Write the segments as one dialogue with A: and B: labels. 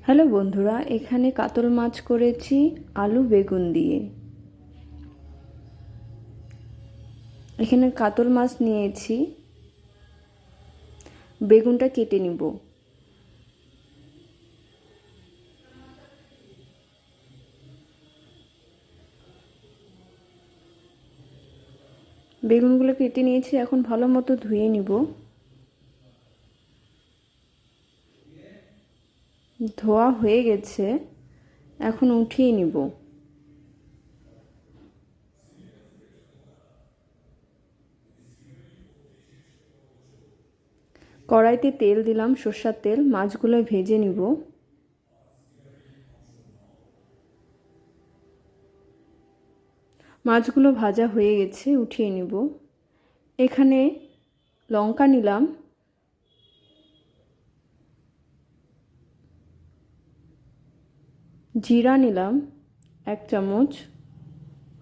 A: Hello বন্ধুরা, এখানে কাতল মাছ করেছি আলু বেগুন দিয়ে। এখানে কাতল মাছ নিয়েছি, বেগুনটা কেটে নিব। বেগুনগুলো কেটে নিয়েছি, এখন ভালো মতো ধুয়ে নিব। ধোয়া হয়ে গেছে, এখন উঠিয়ে নিব। কড়াইতে তেল দিলাম, সরষের তেল। মাছগুলো ভেজে নিব। মাছগুলো ভাজা হয়ে গেছে, উঠিয়ে নিব। এখানে লঙ্কা নিলাম, জিরা নিলাম 1 চামচ,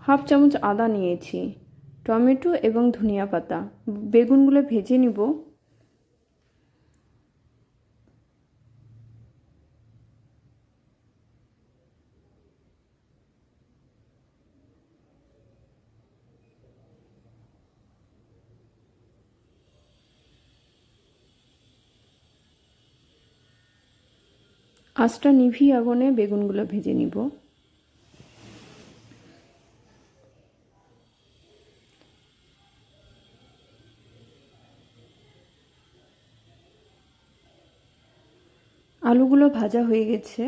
A: হাফ চামচ আদা নিয়েছি, টমেটো এবং ধনিয়া পাতা। বেগুনগুলো ভেজে নিব। আঁচটা নিভিয়ে আগুনে বেগুনগুলো ভেজে নিব। আলুগুলো ভাজা হয়ে গেছে।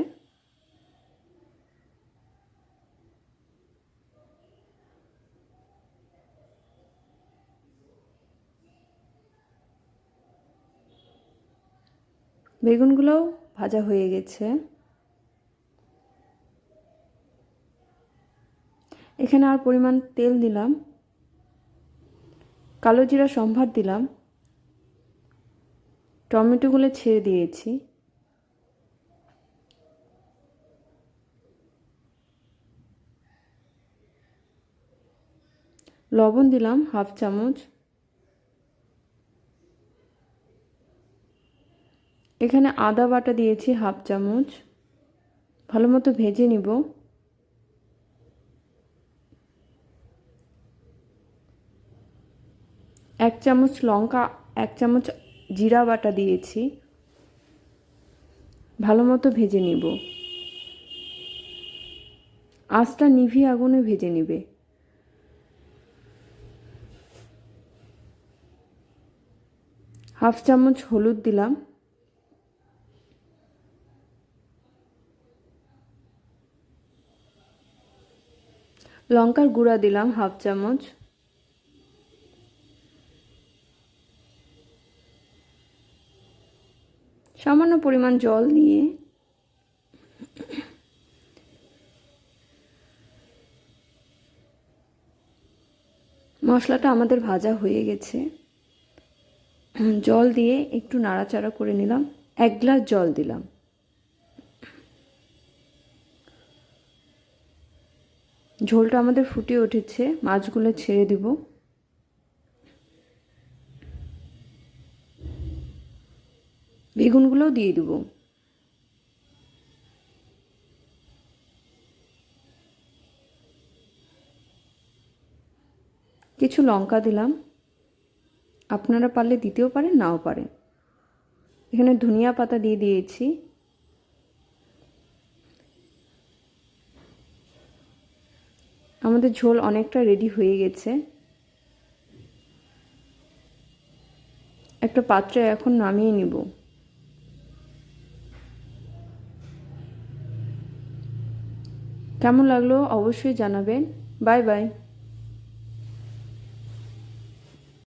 A: বেগুনগুলোও ভাজা হয়ে গেছে। এখানে আর পরিমাণ তেল দিলাম, কালো জিরা সম্ভার দিলাম, টমেটোগুলো ছেড়ে দিয়েছি, লবণ দিলাম হাফ চামচ। এখানে আদা বাটা দিয়েছি হাফ চামচ। ভালো মতো ভেজে নিব। এক চামচ লঙ্কা, 1 চামচ জিরা বাটা দিয়েছি। ভালো মতো ভেজে নিব। আঁচটা নিভিয়ে আগুনে ভেজে নিবে। হাফ চামচ হলুদ দিলাম, লঙ্কার গুঁড়া দিলাম হাফ চামচ, সামান্য পরিমাণ জল দিয়ে মশলাটা আমাদের ভাজা হয়ে গেছে। জল দিয়ে একটু নাড়াচাড়া করে নিলাম। 1 গ্লাস জল দিলাম। ঝোলটা আমাদের ফুটে উঠেছে, মাছগুলো ছেড়ে দিব। বেগুনগুলোও দিয়ে দেব। কিছু লঙ্কা দিলাম, আপনারা পারলে দিতেও পারেন, নাও পারেন। এখানে ধনিয়া পাতা দিয়ে দিয়েছি। আমাদের ঝোল অনেকটা রেডি হয়ে গেছে। একটা পাত্রে এখন নামিয়ে নিব। কেমন লাগলো অবশ্যই জানাবেন। Bye bye.